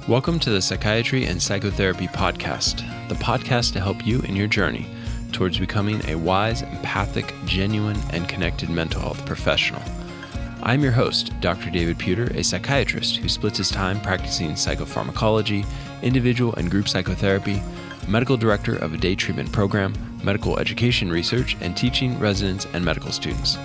Welcome to the Psychiatry and Psychotherapy podcast, the podcast to help you in your journey towards becoming a wise, empathic, genuine, and connected mental health professional. I'm your host, Dr. David Puder, a psychiatrist who splits his time practicing psychopharmacology, individual and group psychotherapy, medical director of a day treatment program, medical education research, and teaching residents and medical students.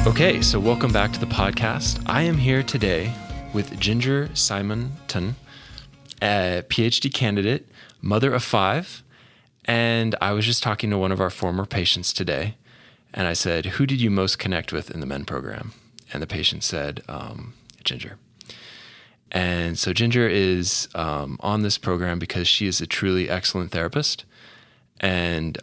Okay, so welcome back to the podcast. I am here today with Ginger Simonton, a PhD candidate, mother of 5, and I was just talking to one of our former patients today, and I said, who did you most connect with in the MEN program? And the patient said, Ginger. And so Ginger is on this program because she is a truly excellent therapist, and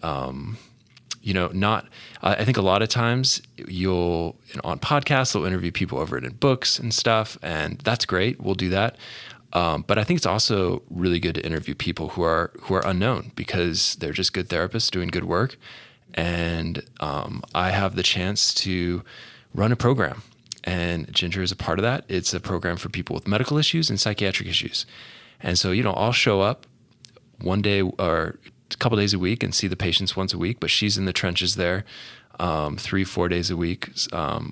I think a lot of times on podcasts, they'll interview people who've written books and stuff, and that's great. We'll do that. But I think it's also really good to interview people who are unknown because they're just good therapists doing good work. And I have the chance to run a program, and Ginger is a part of that. It's a program for people with medical issues and psychiatric issues. And so, I'll show up one day or a couple days a week and see the patients once a week, but she's in the trenches there 3-4 days a week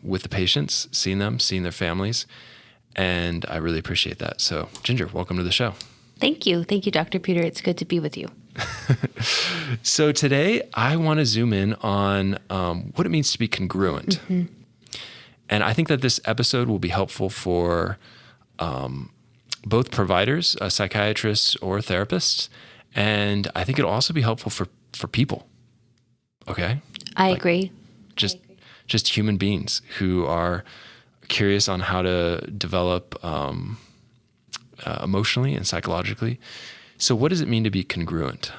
with the patients, seeing them, seeing their families, and I really appreciate that. So Ginger, welcome to the show. Thank you, Dr. Puder. It's good to be with you. So today I want to zoom in on what it means to be congruent. Mm-hmm. And I think that this episode will be helpful for both providers, psychiatrists or therapists, and I think it'll also be helpful for people. Okay? I agree. Just human beings who are curious on how to develop emotionally and psychologically. So what does it mean to be congruent?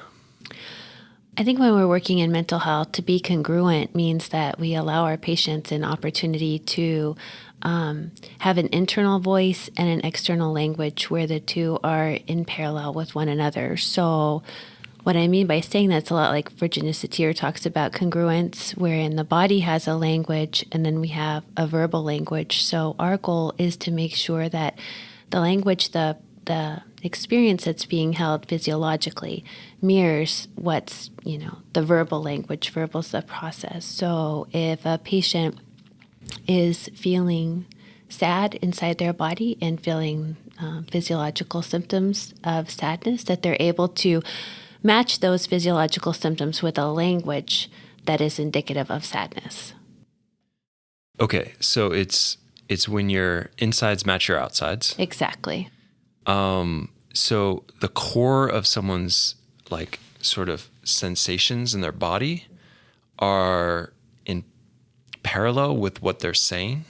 I think when we're working in mental health, to be congruent means that we allow our patients an opportunity to have an internal voice and an external language where the two are in parallel with one another. So what I mean by saying that's a lot like Virginia Satir talks about congruence, wherein the body has a language and then we have a verbal language. So our goal is to make sure that the language, the experience that's being held physiologically mirrors what's, the verbal language. Verbal's the process. So if a patient is feeling sad inside their body and feeling physiological symptoms of sadness, that they're able to match those physiological symptoms with a language that is indicative of sadness. Okay, so it's when your insides match your outsides. Exactly. So the core of someone's sort of sensations in their body are in parallel with what they're saying?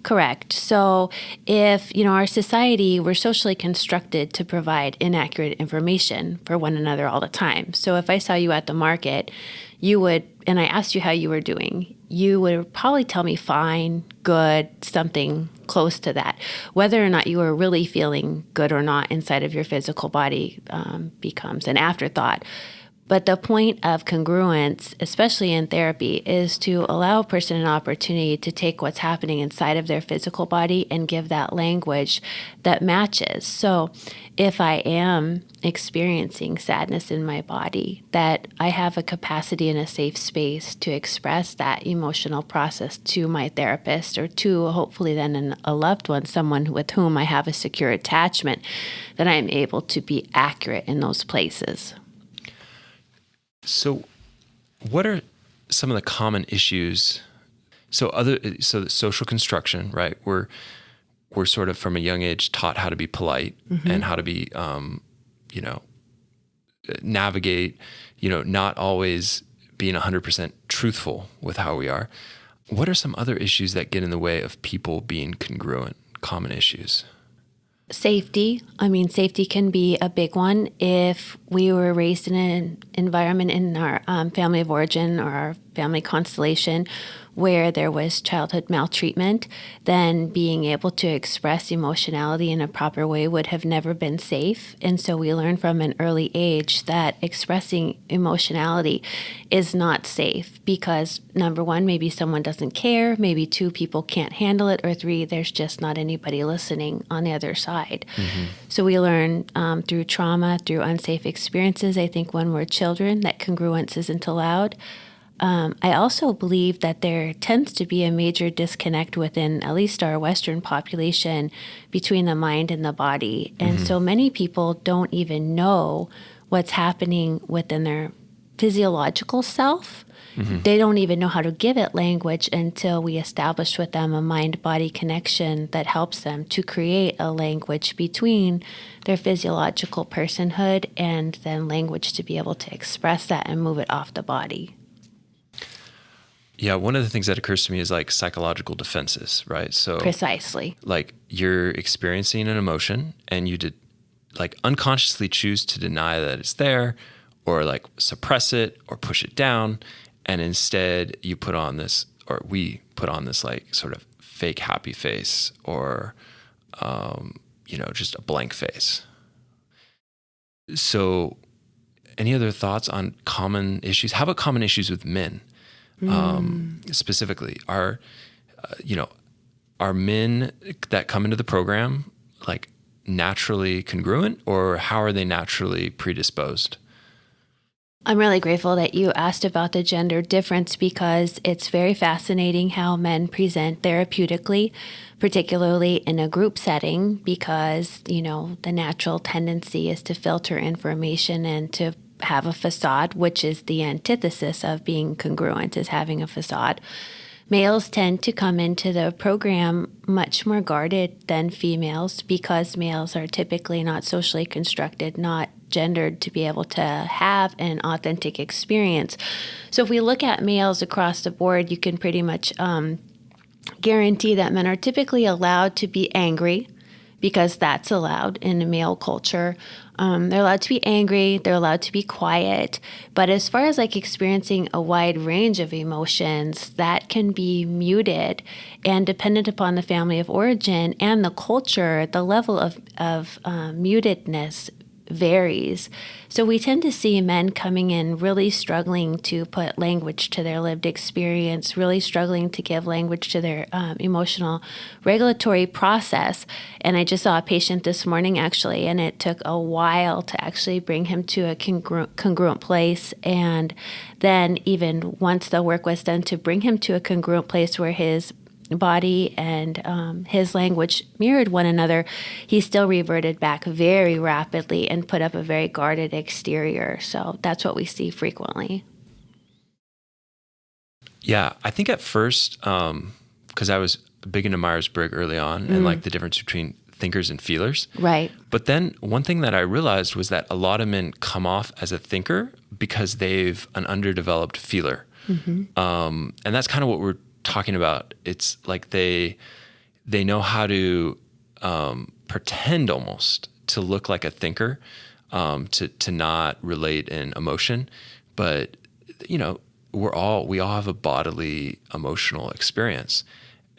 Correct. So if, our society, we're socially constructed to provide inaccurate information for one another all the time. So if I saw you at the market, and I asked you how you were doing, you would probably tell me fine, good, something close to that. Whether or not you were really feeling good or not inside of your physical body becomes an afterthought. But the point of congruence, especially in therapy, is to allow a person an opportunity to take what's happening inside of their physical body and give that language that matches. So if I am experiencing sadness in my body, that I have a capacity and a safe space to express that emotional process to my therapist or to hopefully then a loved one, someone with whom I have a secure attachment, that I am able to be accurate in those places. So what are some of the common issues? So the social construction, right? We're sort of from a young age taught how to be polite mm-hmm. and how to be, navigate, not always being 100% truthful with how we are. What are some other issues that get in the way of people being congruent, common issues? Safety. Safety can be a big one. If we were raised in an environment in our family of origin or our family constellation where there was childhood maltreatment, then being able to express emotionality in a proper way would have never been safe. And so we learn from an early age that expressing emotionality is not safe because, number one, maybe someone doesn't care, maybe two, people can't handle it, or three, there's just not anybody listening on the other side. So we learn through trauma, through unsafe experiences, I think when we're children, that congruence isn't allowed. I also believe that there tends to be a major disconnect within at least our Western population between the mind and the body. And so many people don't even know what's happening within their physiological self. They don't even know how to give it language until we establish with them a mind-body connection that helps them to create a language between their physiological personhood and then language to be able to express that and move it off the body. Yeah, one of the things that occurs to me is like psychological defenses, right? So Precisely. like you're experiencing an emotion and you did like unconsciously choose to deny that it's there or like suppress it or push it down. And instead you put on this, or we put on this like sort of fake happy face or, just a blank face. So any other thoughts on common issues? How about common issues with men? Specifically, are men that come into the program like naturally congruent, or how are they naturally predisposed? I'm really grateful that you asked about the gender difference because it's very fascinating how men present therapeutically, particularly in a group setting, because, the natural tendency is to filter information and to have a facade, which is the antithesis of being congruent, is having a facade. Males tend to come into the program much more guarded than females because males are typically not socially constructed, not gendered to be able to have an authentic experience. So if we look at males across the board, you can pretty much guarantee that men are typically allowed to be angry because that's allowed in a male culture. They're allowed to be angry, they're allowed to be quiet. But as far as like experiencing a wide range of emotions, that can be muted. And dependent upon the family of origin and the culture, the level of mutedness varies. So we tend to see men coming in really struggling to put language to their lived experience, really struggling to give language to their emotional regulatory process. And I just saw a patient this morning, actually, and it took a while to actually bring him to a congruent place. And then even once the work was done to bring him to a congruent place where his body and his language mirrored one another, he still reverted back very rapidly and put up a very guarded exterior. So that's what we see frequently. Yeah, I think at first, because I was big into Myers-Briggs early on and like the difference between thinkers and feelers. Right. But then one thing that I realized was that a lot of men come off as a thinker because they've an underdeveloped feeler. And that's kind of what we're talking about. It's like they know how to pretend almost to look like a thinker, to not relate in emotion, but we all have a bodily emotional experience,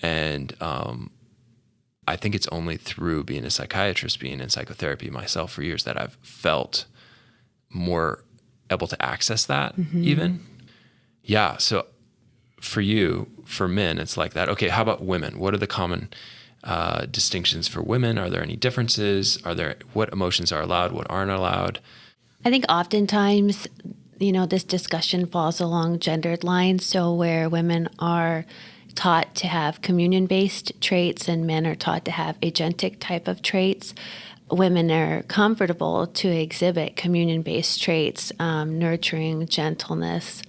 and I think it's only through being a psychiatrist, being in psychotherapy myself for years, that I've felt more able to access that even. Yeah. So for you, for men, it's like that. Okay, how about women? What are the common distinctions for women? Are there any differences? What emotions are allowed? What aren't allowed? I think oftentimes, this discussion falls along gendered lines. So where women are taught to have communion-based traits and men are taught to have agentic type of traits, women are comfortable to exhibit communion-based traits, nurturing, gentleness,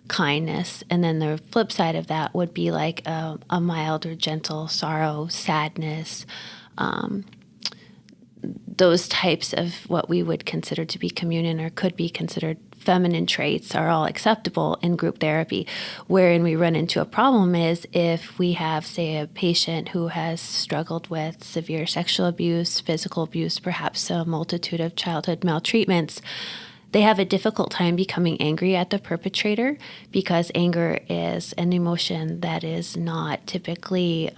kindness. And then the flip side of that would be like a mild or gentle sorrow, sadness, those types of what we would consider to be communion or could be considered feminine traits are all acceptable in group therapy. Wherein we run into a problem is if we have, say, a patient who has struggled with severe sexual abuse, physical abuse, perhaps a multitude of childhood maltreatments, they have a difficult time becoming angry at the perpetrator because anger is an emotion that is not typically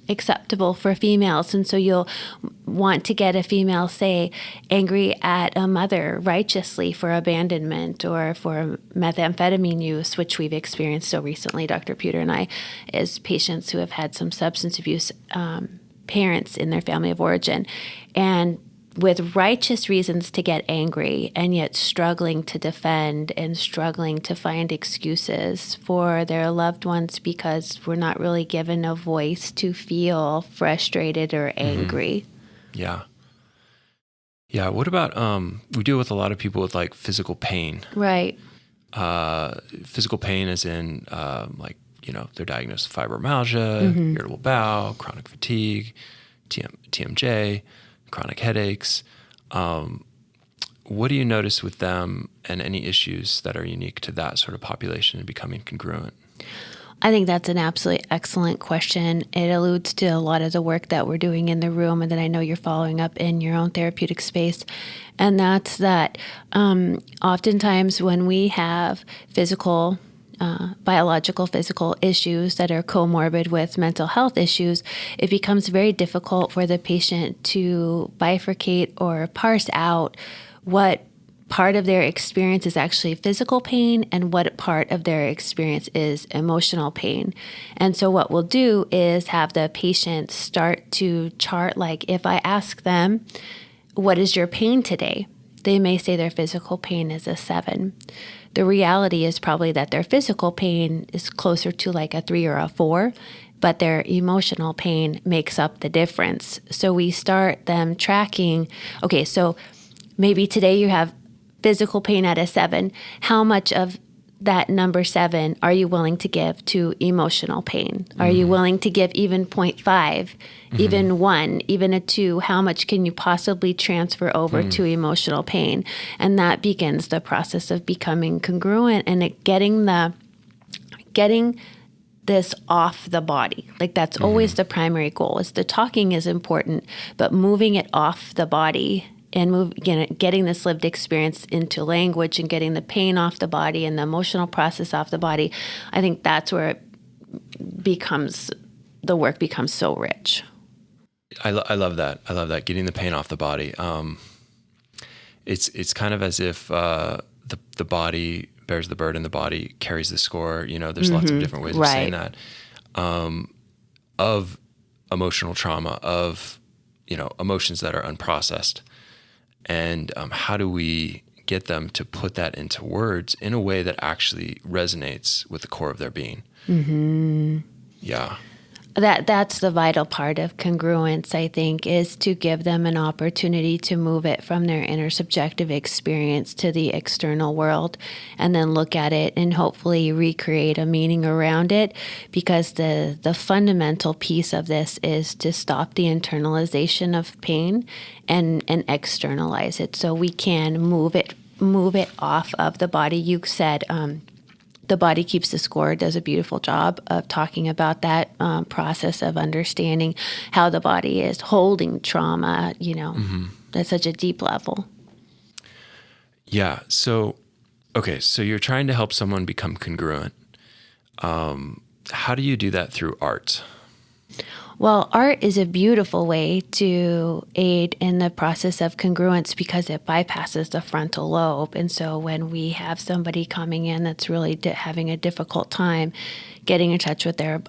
acceptable for females. And so you'll want to get a female, say, angry at a mother righteously for abandonment or for methamphetamine use, which we've experienced so recently, Dr. Puder and I, as patients who have had some substance abuse parents in their family of origin. And with righteous reasons to get angry and yet struggling to defend and struggling to find excuses for their loved ones because we're not really given a voice to feel frustrated or angry. Yeah. Yeah. What about, we deal with a lot of people with like physical pain. Right. Physical pain is in they're diagnosed with fibromyalgia, irritable bowel, chronic fatigue, TMJ, chronic headaches. What do you notice with them and any issues that are unique to that sort of population in becoming congruent? I think that's an absolutely excellent question. It alludes to a lot of the work that we're doing in the room and that I know you're following up in your own therapeutic space. And that's that oftentimes when we have biological physical issues that are comorbid with mental health issues, it becomes very difficult for the patient to bifurcate or parse out what part of their experience is actually physical pain and what part of their experience is emotional pain. And so what we'll do is have the patient start to chart, like if I ask them, what is your pain today? They may say their physical pain is a 7. The reality is probably that their physical pain is closer to like a 3 or a 4, but their emotional pain makes up the difference. So we start them tracking, okay, so maybe today you have physical pain at a 7. How much of that number 7 are you willing to give to emotional pain? Are you willing to give even 0.5, even 1, even a 2? How much can you possibly transfer over to emotional pain? And that begins the process of becoming congruent and getting this off the body. Like that's always the primary goal. Is the talking is important, but moving it off the body and getting this lived experience into language and getting the pain off the body and the emotional process off the body, I think that's where the work becomes so rich. I love that. I love that, getting the pain off the body. It's kind of as if the body bears the burden, the body carries the score. There's lots of different ways of saying that. Of emotional trauma, of emotions that are unprocessed. And how do we get them to put that into words in a way that actually resonates with the core of their being? Yeah. That's the vital part of congruence, I think, is to give them an opportunity to move it from their inner subjective experience to the external world and then look at it and hopefully recreate a meaning around it, because the fundamental piece of this is to stop the internalization of pain and externalize it so we can move it off of the body. You said The Body Keeps the Score does a beautiful job of talking about that process of understanding how the body is holding trauma, at such a deep level. Yeah. So you're trying to help someone become congruent. How do you do that through art? Well, art is a beautiful way to aid in the process of congruence because it bypasses the frontal lobe. And so when we have somebody coming in that's really having a difficult time getting in touch with their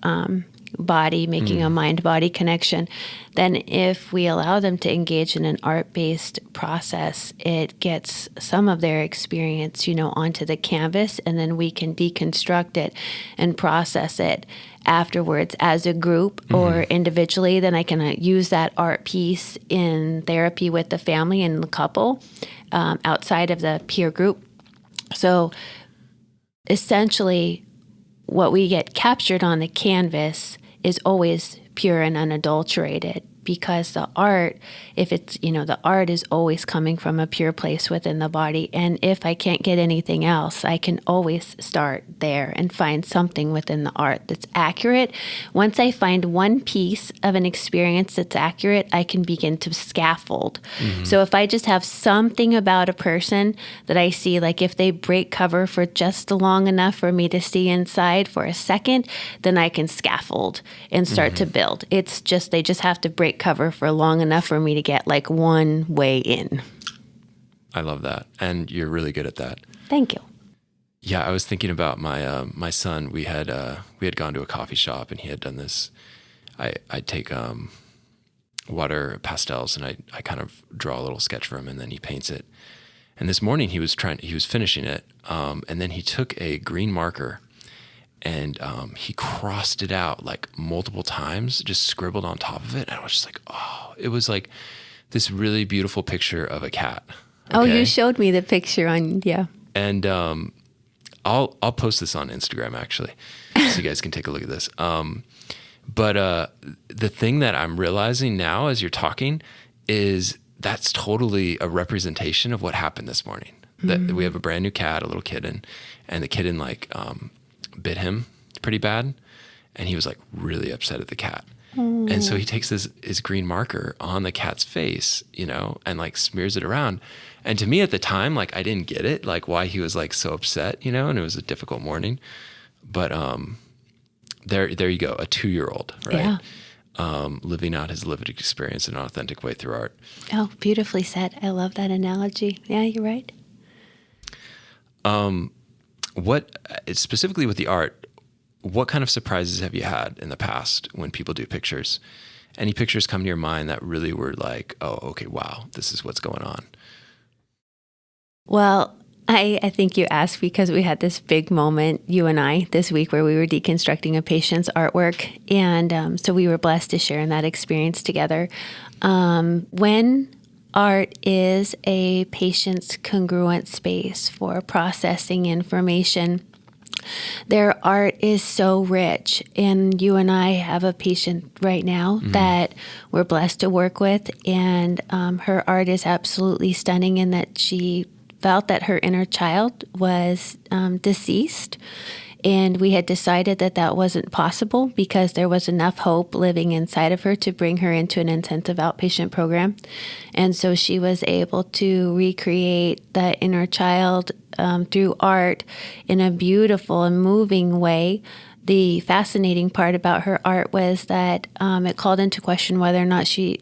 body, making a mind-body connection, then if we allow them to engage in an art-based process, it gets some of their experience, onto the canvas, and then we can deconstruct it and process it afterwards as a group or individually. Then I can use that art piece in therapy with the family and the couple outside of the peer group. So essentially what we get captured on the canvas is always pure and unadulterated. because the art, if it's, the art is always coming from a pure place within the body. And if I can't get anything else, I can always start there and find something within the art that's accurate. Once I find one piece of an experience that's accurate, I can begin to scaffold. So if I just have something about a person that I see, like if they break cover for just long enough for me to see inside for a second, then I can scaffold and start to build. It's just, they just have to break cover for long enough for me to get like one way in. I love that. And you're really good at that. Thank you. Yeah, I was thinking about my my son. We had gone to a coffee shop and he had done this. I'd take water pastels and I kind of draw a little sketch for him and then he paints it. And this morning he was finishing it. And then he took a green marker and he crossed it out like multiple times, just scribbled on top of it. And I was just like, oh, it was like this really beautiful picture of a cat. Okay? Oh, you showed me the picture yeah. And I'll post this on Instagram actually, so you guys can take a look at this. But the thing that I'm realizing now as you're talking is that's totally a representation of what happened this morning. That we have a brand new cat, a little kitten, and the kitten bit him pretty bad, and he was like really upset at the cat. And so he takes his green marker on the cat's face, and like smears it around. And to me at the time, like I didn't get it, like why he was like so upset, and it was a difficult morning. But there you go, a 2-year-old, right? Yeah. Living out his lived experience in an authentic way through art. Oh, beautifully said. I love that analogy. Yeah, you're right. What specifically with the art, what kind of surprises have you had in the past when people do pictures? Any pictures come to your mind that really were like, oh, okay, wow, this is what's going on? Well, I think you asked because we had this big moment, you and I, this week where we were deconstructing a patient's artwork. And so we were blessed to share in that experience together. When art is a patient's congruent space for processing information, their art is so rich. And you and I have a patient right now that we're blessed to work with. And her art is absolutely stunning in that she felt that her inner child was deceased. And we had decided that that wasn't possible because there was enough hope living inside of her to bring her into an intensive outpatient program. And so she was able to recreate that inner child through art in a beautiful and moving way. The fascinating part about her art was that it called into question whether or not she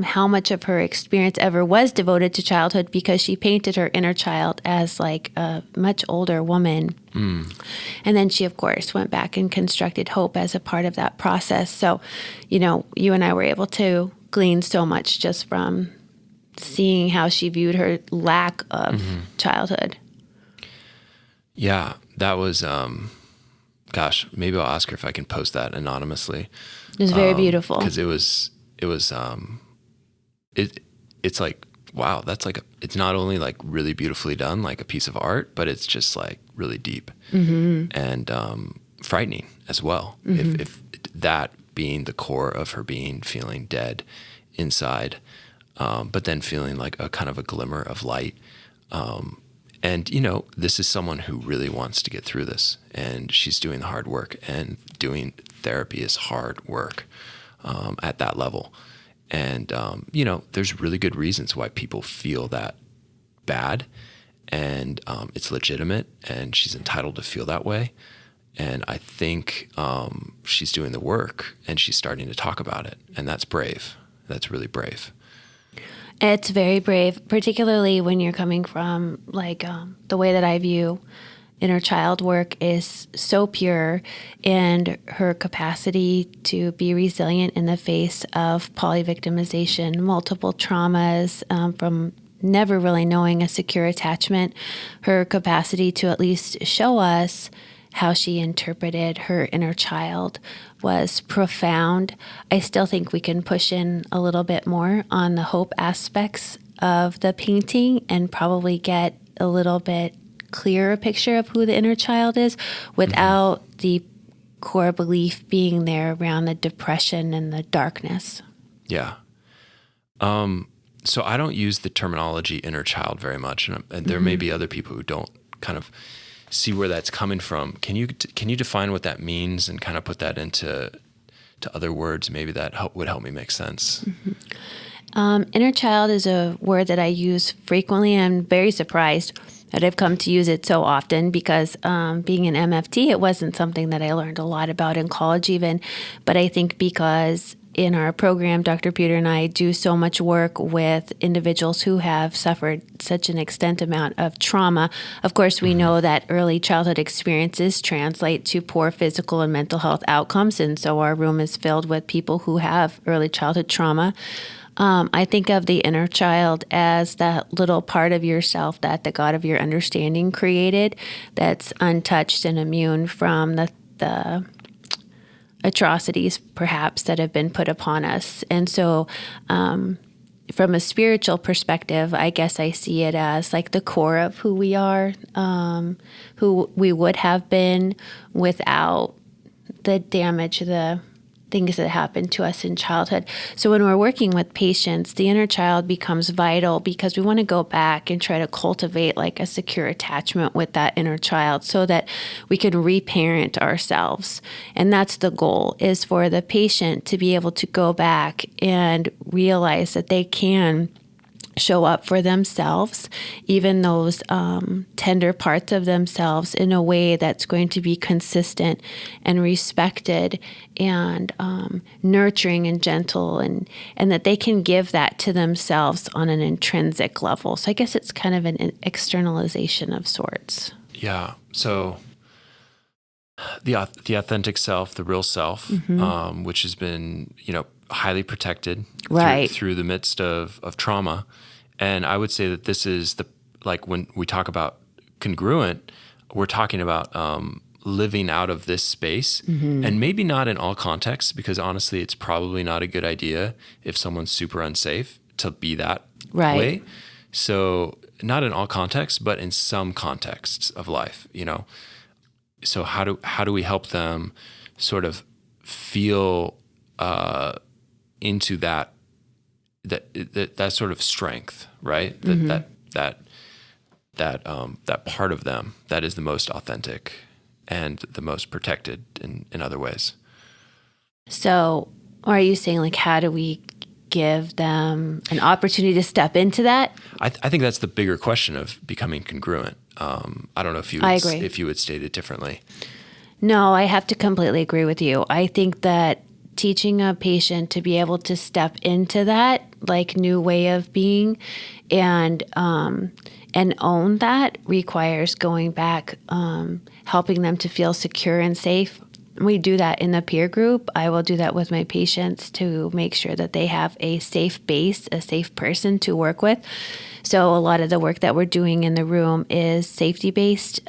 how much of her experience ever was devoted to childhood, because she painted her inner child as like a much older woman. And then she, of course, went back and constructed hope as a part of that process. So, you and I were able to glean so much just from seeing how she viewed her lack of childhood. Yeah, that was, gosh, maybe I'll ask her if I can post that anonymously. It was very beautiful. Because it's like, wow, that's like, it's not only like really beautifully done, like a piece of art, but it's just like really deep and frightening as well. If that being the core of her being, feeling dead inside, but then feeling like a kind of a glimmer of light. And, this is someone who really wants to get through this, and she's doing the hard work, and doing therapy is hard work at that level. And, there's really good reasons why people feel that bad, and it's legitimate, and she's entitled to feel that way. And I think she's doing the work, and she's starting to talk about it, and that's brave. That's really brave. It's very brave, particularly when you're coming from the way that I view inner child work is so pure, and her capacity to be resilient in the face of polyvictimization, multiple traumas, from never really knowing a secure attachment, her capacity to at least show us how she interpreted her inner child was profound. I still think we can push in a little bit more on the hope aspects of the painting and probably get a little bit clearer picture of who the inner child is without the core belief being there around the depression and the darkness. Yeah. So I don't use the terminology inner child very much, and there may be other people who don't kind of see where that's coming from. Can you define what that means and kind of put that into other words? Maybe that would help me make sense. Inner child is a word that I use frequently. I'm very surprised that I've come to use it so often because being an MFT, it wasn't something that I learned a lot about in college even. But I think because in our program, Dr. Puder and I do so much work with individuals who have suffered such an extent amount of trauma. Of course, we know that early childhood experiences translate to poor physical and mental health outcomes. And so our room is filled with people who have early childhood trauma. I think of the inner child as that little part of yourself that the God of your understanding created that's untouched and immune from the atrocities, perhaps, that have been put upon us. And so from a spiritual perspective, I guess I see it as like the core of who we are, who we would have been without the damage, the things that happened to us in childhood. So when we're working with patients, the inner child becomes vital because we want to go back and try to cultivate like a secure attachment with that inner child so that we can reparent ourselves. And that's the goal, is for the patient to be able to go back and realize that they can show up for themselves, even those tender parts of themselves, in a way that's going to be consistent and respected and nurturing and gentle, and that they can give that to themselves on an intrinsic level. So I guess it's kind of an externalization of sorts. Yeah. So the authentic self, the real self, which has been, highly protected through the midst of trauma. And I would say that this is when we talk about congruent, we're talking about living out of this space, and maybe not in all contexts, because honestly, it's probably not a good idea if someone's super unsafe to be that way. So not in all contexts, but in some contexts of life, So how do we help them sort of feel into that sort of strength, right? That part of them that is the most authentic and the most protected in other ways. So are you saying, like, how do we give them an opportunity to step into that? I think that's the bigger question of becoming congruent. I don't know if you would state it differently. No, I have to completely agree with you. I think that teaching a patient to be able to step into that like new way of being and own that requires going back, helping them to feel secure and safe. We do that in the peer group. I will do that with my patients to make sure that they have a safe base, a safe person to work with. So a lot of the work that we're doing in the room is safety-based,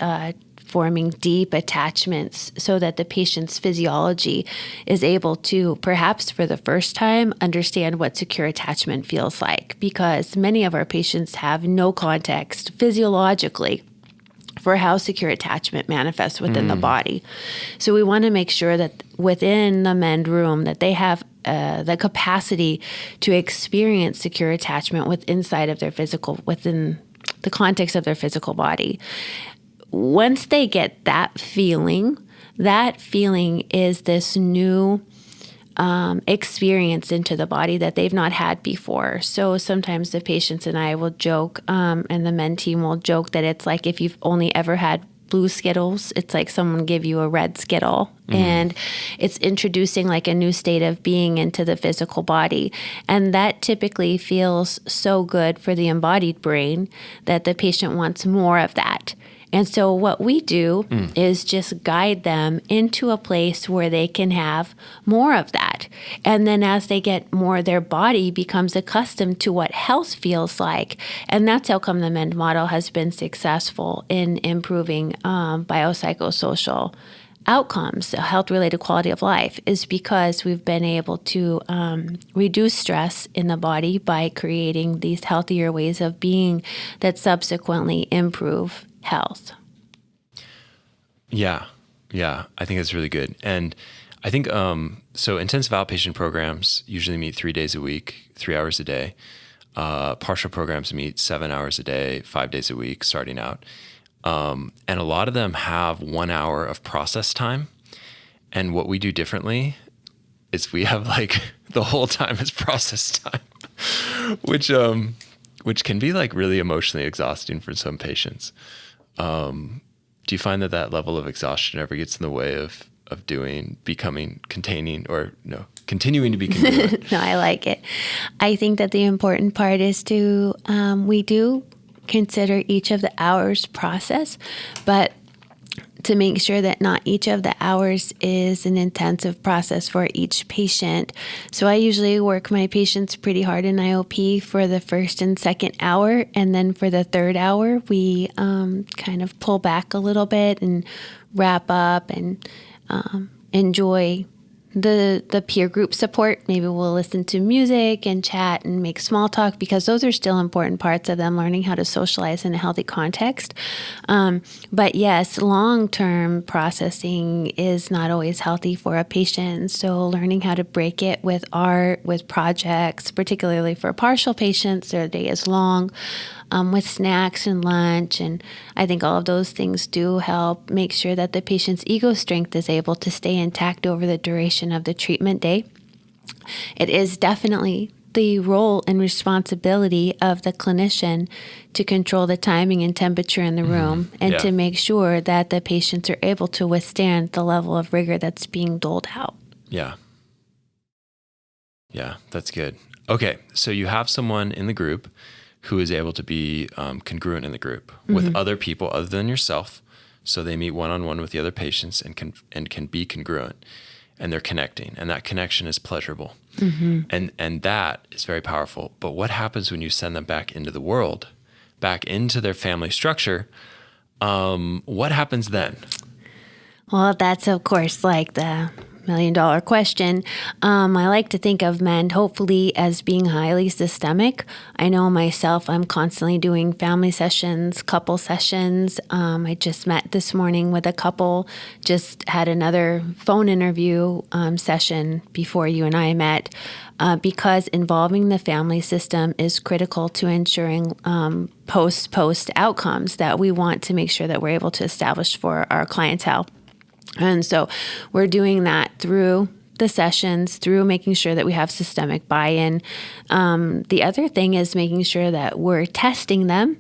forming deep attachments so that the patient's physiology is able to, perhaps for the first time, understand what secure attachment feels like. Because many of our patients have no context physiologically for how secure attachment manifests within the body. So we want to make sure that within the MEND room that they have the capacity to experience secure attachment within the context of their physical body. Once they get that feeling is this new experience into the body that they've not had before. So sometimes the patients and I will joke, and the men team will joke that it's like if you've only ever had blue Skittles, it's like someone give you a red Skittle. And it's introducing like a new state of being into the physical body. And that typically feels so good for the embodied brain that the patient wants more of that. And so what we do is just guide them into a place where they can have more of that. And then as they get more, their body becomes accustomed to what health feels like. And that's how come the MEND model has been successful in improving biopsychosocial outcomes, health-related quality of life, is because we've been able to reduce stress in the body by creating these healthier ways of being that subsequently improve health. Yeah. Yeah, I think that's really good. And I think, so intensive outpatient programs usually meet 3 days a week, 3 hours a day. Partial programs meet 7 hours a day, 5 days a week, starting out. And a lot of them have 1 hour of process time. And what we do differently is we have like the whole time is process time, which can be like really emotionally exhausting for some patients. Do you find that level of exhaustion ever gets in the way of becoming, containing, or no, continuing to be congruent? No, I like it. I think that the important part is to, we do consider each of the hours process, but to make sure that not each of the hours is an intensive process for each patient. So I usually work my patients pretty hard in IOP for the first and second hour. And then for the third hour, we kind of pull back a little bit and wrap up and enjoy the peer group support. Maybe we'll listen to music and chat and make small talk, because those are still important parts of them learning how to socialize in a healthy context. But yes, long-term processing is not always healthy for a patient. So learning how to break it with art, with projects, particularly for partial patients, their day is long. With snacks and lunch. And I think all of those things do help make sure that the patient's ego strength is able to stay intact over the duration of the treatment day. It is definitely the role and responsibility of the clinician to control the timing and temperature in the room, and to make sure that the patients are able to withstand the level of rigor that's being doled out. Yeah. Yeah, that's good. Okay, so you have someone in the group who is able to be congruent in the group with other people other than yourself. So they meet one-on-one with the other patients and can be congruent, and they're connecting, and that connection is pleasurable. And that is very powerful. But what happens when you send them back into the world, back into their family structure? What happens then? Well, that's of course like the $1 million question. I like to think of MEND hopefully as being highly systemic. I know myself, I'm constantly doing family sessions, couple sessions. I just met this morning with a couple, just had another phone interview session before you and I met, because involving the family system is critical to ensuring post outcomes that we want to make sure that we're able to establish for our clientele. And so we're doing that through the sessions, through making sure that we have systemic buy-in. The other thing is making sure that we're testing them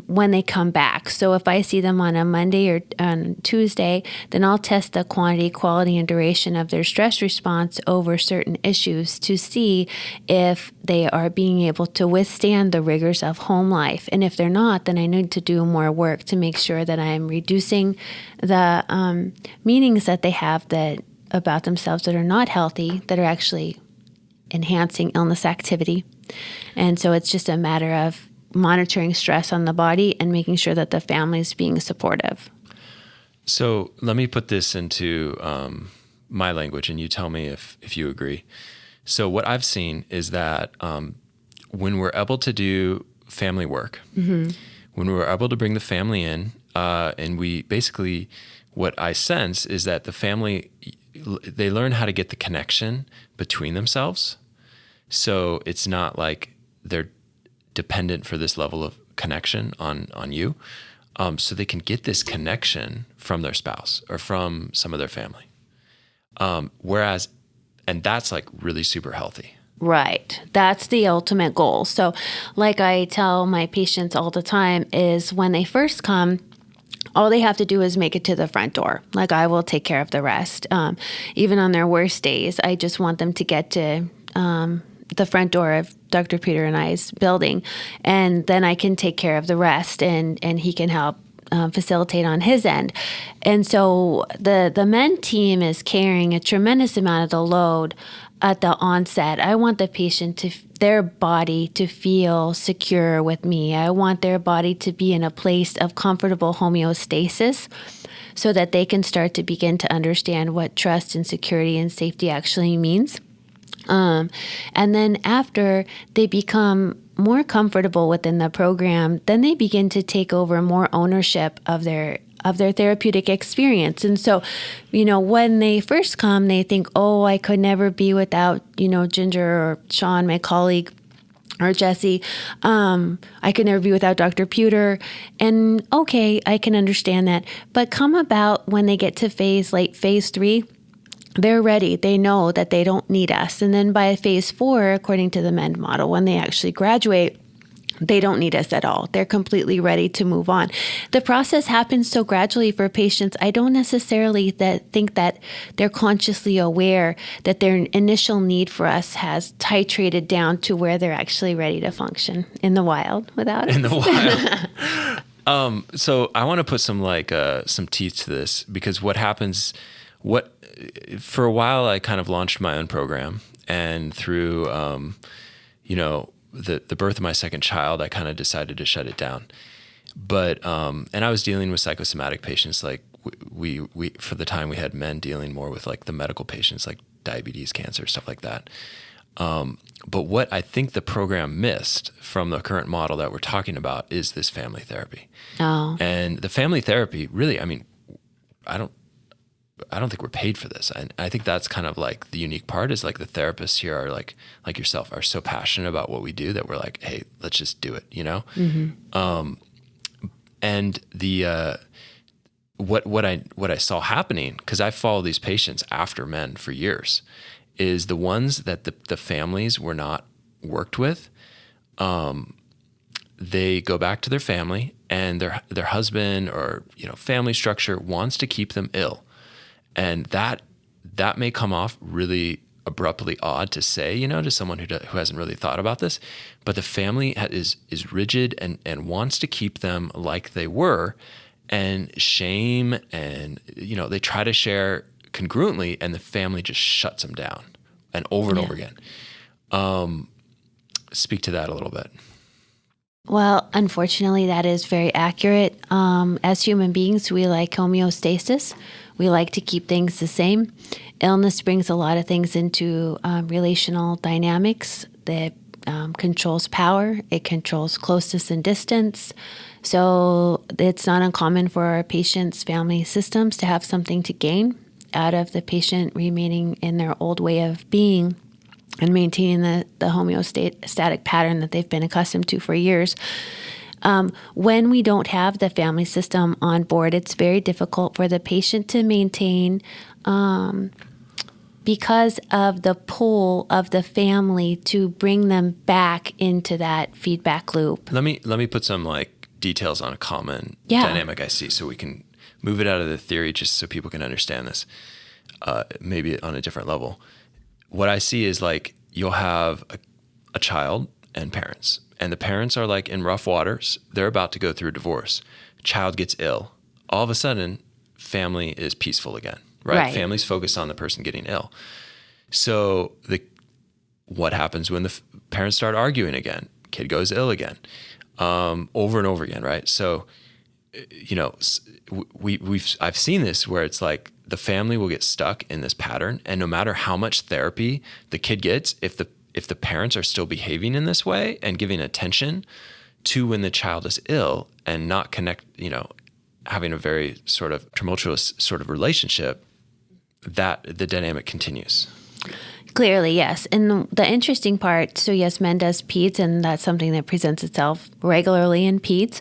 when they come back. So if I see them on a Monday or on Tuesday, then I'll test the quantity, quality, and duration of their stress response over certain issues to see if they are being able to withstand the rigors of home life. And if they're not, then I need to do more work to make sure that I'm reducing the meanings that they have that about themselves that are not healthy, that are actually enhancing illness activity. And so it's just a matter of monitoring stress on the body and making sure that the family is being supportive. So let me put this into my language, and you tell me if you agree. So what I've seen is that when we're able to do family work, when we're able to bring the family in, and we basically, what I sense is that the family, they learn how to get the connection between themselves. So it's not like they're dependent for this level of connection on you. So they can get this connection from their spouse or from some of their family. And that's like really super healthy. Right. That's the ultimate goal. So like I tell my patients all the time is when they first come, all they have to do is make it to the front door. Like I will take care of the rest. Even on their worst days, I just want them to get to the front door of Dr. Puder and I's building, and then I can take care of the rest, and he can help facilitate on his end. And so the men team is carrying a tremendous amount of the load at the onset. I want the patient their body to feel secure with me. I want their body to be in a place of comfortable homeostasis so that they can start to begin to understand what trust and security and safety actually means. And then after they become more comfortable within the program, then they begin to take over more ownership of their of their therapeutic experience. And so, when they first come, they think, oh, I could never be without, Ginger or Sean, my colleague, or Jesse. I could never be without Dr. Puder. And okay, I can understand that. But come about when they get to phase 3, they're ready. They know that they don't need us. And then by phase 4, according to the MEND model, when they actually graduate, they don't need us at all. They're completely ready to move on. The process happens so gradually for patients. I don't necessarily think that they're consciously aware that their initial need for us has titrated down to where they're actually ready to function in the wild without us. In the wild. So I want to put some teeth to this, because what happens, for a while I kind of launched my own program, and through, the birth of my second child, I kind of decided to shut it down. But, and I was dealing with psychosomatic patients. Like we for the time we had men dealing more with like the medical patients, like diabetes, cancer, stuff like that. But what I think the program missed from the current model that we're talking about is this family therapy. Oh. And the family therapy, really, I mean, I don't think we're paid for this. I think that's kind of like the unique part, is like the therapists here are like yourself, are so passionate about what we do that we're like, hey, let's just do it, Mm-hmm. And the what I saw happening, because I followed these patients after men for years, is the ones that the families were not worked with, they go back to their family, and their husband or family structure wants to keep them ill. And that may come off really abruptly odd to say, to someone who hasn't really thought about this, but the family is rigid and wants to keep them like they were, and shame, and they try to share congruently, and the family just shuts them down, and over again. Speak to that a little bit. Well, unfortunately, that is very accurate. As human beings, we like homeostasis. We like to keep things the same. Illness brings a lot of things into relational dynamics that controls power. It controls closeness and distance. So it's not uncommon for our patients' family systems to have something to gain out of the patient remaining in their old way of being and maintaining the homeostatic pattern that they've been accustomed to for years. When we don't have the family system on board, it's very difficult for the patient to maintain because of the pull of the family to bring them back into that feedback loop. Let me put some details on a common dynamic I see, so we can move it out of the theory, just so people can understand this, maybe on a different level. What I see is you'll have a child and parents, and the parents are in rough waters. They're about to go through a divorce. Child gets ill. All of a sudden, family is peaceful again, right? Family's focused on the person getting ill. So what happens when the parents start arguing again? Kid goes ill again, over and over again, right? So, I've seen this where it's the family will get stuck in this pattern, and no matter how much therapy the kid gets, if the parents are still behaving in this way and giving attention to when the child is ill and not having a very sort of tumultuous sort of relationship, that the dynamic continues. Clearly, yes. And the interesting part, so yes, men does peds, and that's something that presents itself regularly in peds.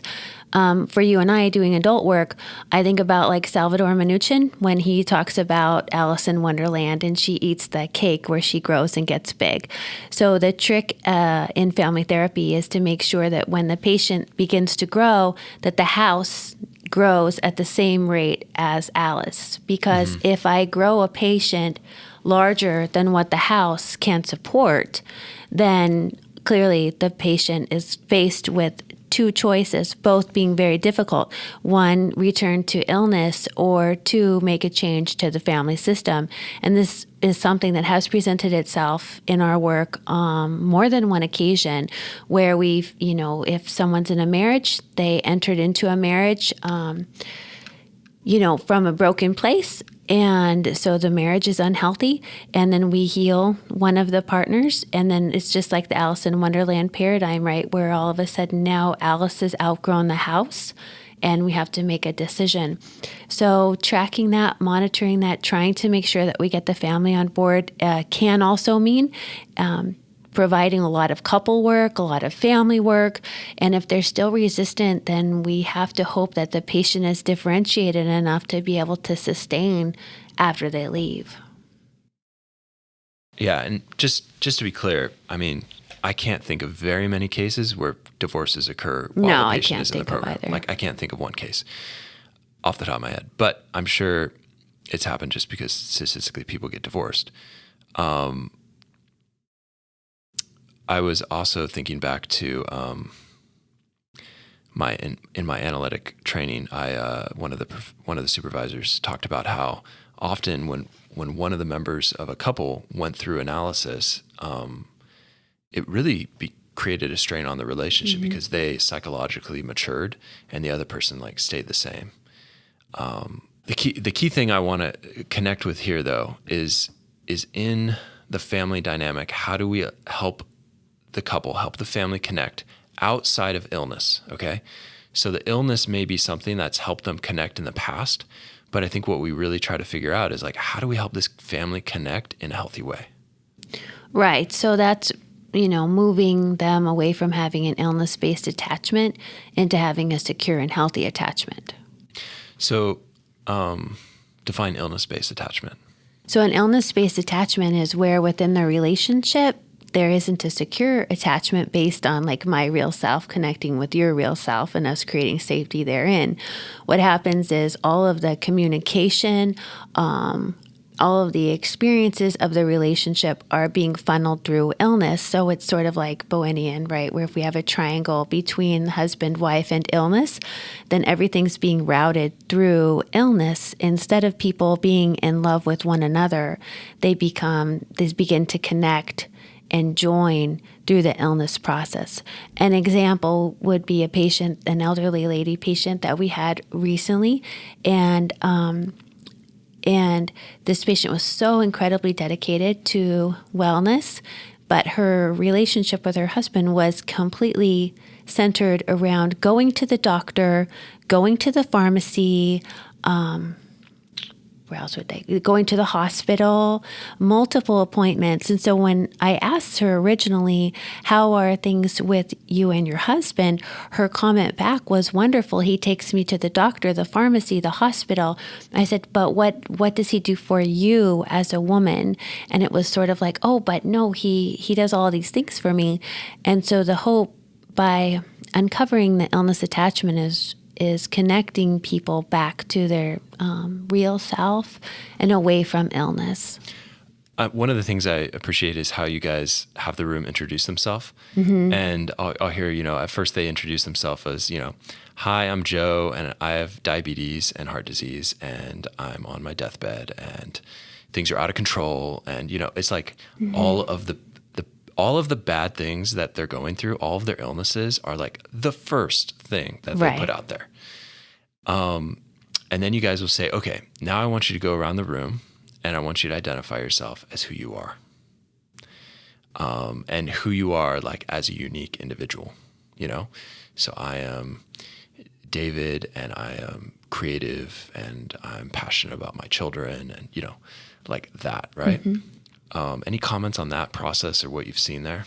For you and I doing adult work, I think about Salvador Minuchin when he talks about Alice in Wonderland and she eats the cake where she grows and gets big. So the trick in family therapy is to make sure that when the patient begins to grow, that the house grows at the same rate as Alice. Because if I grow a patient larger than what the house can support, then clearly the patient is faced with two choices, both being very difficult. One, return to illness, or two, make a change to the family system. And this is something that has presented itself in our work more than one occasion, where we've, if someone's in a marriage, they entered into a marriage, from a broken place. And so the marriage is unhealthy, and then we heal one of the partners, and then it's just like the Alice in Wonderland paradigm, right? Where all of a sudden now Alice has outgrown the house, and we have to make a decision. So tracking that, monitoring that, trying to make sure that we get the family on board can also mean providing a lot of couple work, a lot of family work. And if they're still resistant, then we have to hope that the patient is differentiated enough to be able to sustain after they leave. Yeah, and just to be clear, I mean, I can't think of very many cases where divorces occur while the patient is in the program. Like, I can't think of one case off the top of my head, but I'm sure it's happened just because statistically people get divorced. I was also thinking back to in my analytic training. One of the supervisors talked about how often when one of the members of a couple went through analysis, it really created a strain on the relationship because they psychologically matured and the other person like stayed the same. The key thing I want to connect with here though is in the family dynamic. How do we help the couple, help the family connect outside of illness? Okay. So the illness may be something that's helped them connect in the past, but I think what we really try to figure out is like, how do we help this family connect in a healthy way? Right. So that's, moving them away from having an illness-based attachment into having a secure and healthy attachment. So define illness-based attachment. So an illness-based attachment is where within the relationship, there isn't a secure attachment based on like my real self connecting with your real self and us creating safety therein. What happens is all of the communication, all of the experiences of the relationship are being funneled through illness. So it's sort of like Bohemian, right? Where if we have a triangle between husband, wife, and illness, then everything's being routed through illness. Instead of people being in love with one another, they begin to connect and join through the illness process. An example would be an elderly lady patient that we had recently, and this patient was so incredibly dedicated to wellness, but her relationship with her husband was completely centered around going to the doctor, going to the pharmacy, where else would they? Going to the hospital, multiple appointments. And so when I asked her originally, how are things with you and your husband? Her comment back was wonderful. He takes me to the doctor, the pharmacy, the hospital. I said, but what does he do for you as a woman? And it was sort of like, oh, but no, he does all these things for me. And so the hope by uncovering the illness attachment is connecting people back to their real self and away from illness. One of the things I appreciate is how you guys have the room introduce themselves. And I'll hear, at first they introduce themselves as, hi, I'm Joe, and I have diabetes and heart disease, and I'm on my deathbed, and things are out of control. And, it's like all of the bad things that they're going through, all of their illnesses are like the first thing that they put out there. And then you guys will say, okay, now I want you to go around the room and I want you to identify yourself as who you are. And who you are like as a unique individual, So I am David and I am creative and I'm passionate about my children and, like that, right? Any comments on that process or what you've seen there?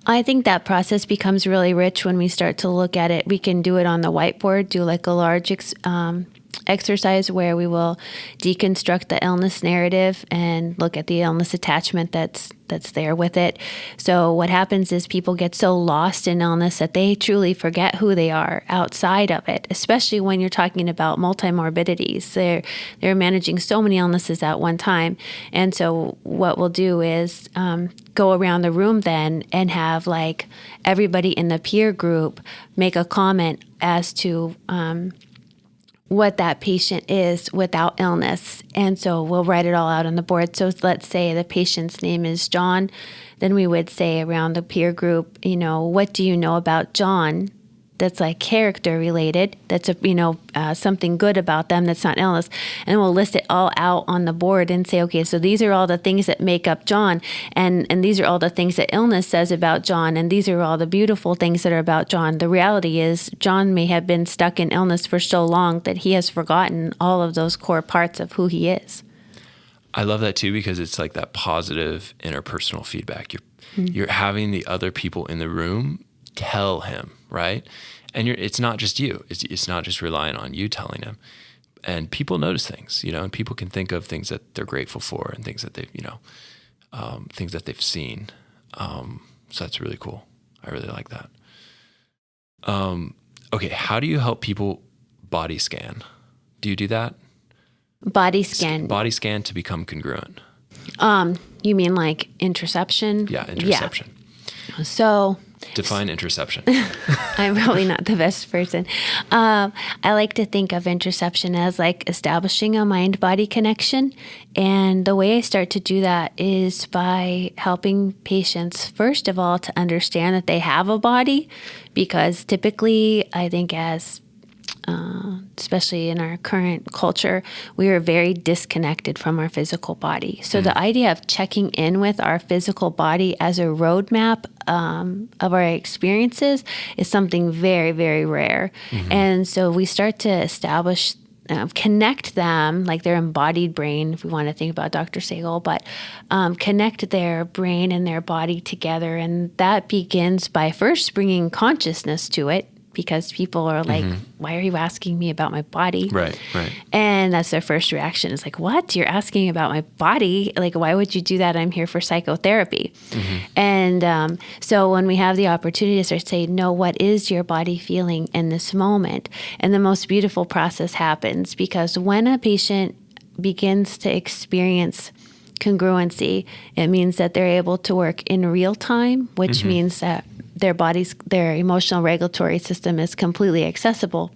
I think that process becomes really rich when we start to look at it. We can do it on the whiteboard, do like a large exercise where we will deconstruct the illness narrative and look at the illness attachment that's there with it. So what happens is people get so lost in illness that they truly forget who they are outside of it, especially when you're talking about multimorbidities. They're managing so many illnesses at one time. And so what we'll do is go around the room then and have like everybody in the peer group make a comment as to what that patient is without illness. And so we'll write it all out on the board. So let's say the patient's name is John. Then we would say around the peer group, what do you know about John? that's like character related, that's something good about them that's not illness, and we'll list it all out on the board and say, okay, so these are all the things that make up John, and these are all the things that illness says about John, and these are all the beautiful things that are about John. The reality is John may have been stuck in illness for so long that he has forgotten all of those core parts of who he is. I love that too, because it's like that positive interpersonal feedback. You're having the other people in the room tell him, right? And it's not just you. It's not just relying on you telling him. And people notice things, and people can think of things that they're grateful for and things that they've, things that they've seen. So that's really cool. I really like that. Okay, how do you help people body scan? Do you do that? Body scan. Body scan to become congruent. You mean like interception? Yeah, interception. Yeah. So define interception. I'm probably not the best person. I like to think of interception as like establishing a mind-body connection. And the way I start to do that is by helping patients, first of all, to understand that they have a body, because typically, I think especially in our current culture, we are very disconnected from our physical body. So the idea of checking in with our physical body as a roadmap of our experiences is something very, very rare. And so we start to establish, connect them, like their embodied brain, if we want to think about Dr. Sagal, but connect their brain and their body together. And that begins by first bringing consciousness to it, because people are like, why are you asking me about my body? Right. And that's their first reaction. It's like, what? You're asking about my body? Like, why would you do that? I'm here for psychotherapy. And so when we have the opportunity to start to say, no, what is your body feeling in this moment? And the most beautiful process happens, because when a patient begins to experience congruency, it means that they're able to work in real time, which means that their emotional regulatory system is completely accessible.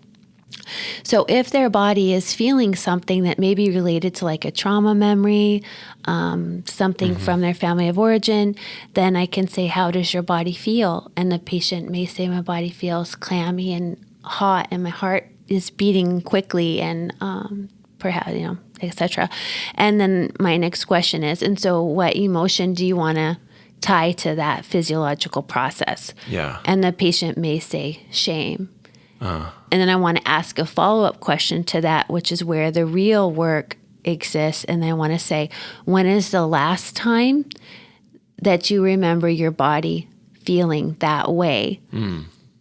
So if their body is feeling something that may be related to like a trauma memory, something from their family of origin, then I can say, how does your body feel? And the patient may say, my body feels clammy and hot, and my heart is beating quickly, and perhaps, etc. And then my next question is, and so what emotion do you want to tie to that physiological process? Yeah. And the patient may say shame. And then I want to ask a follow-up question to that, which is where the real work exists. And I want to say, when is the last time that you remember your body feeling that way?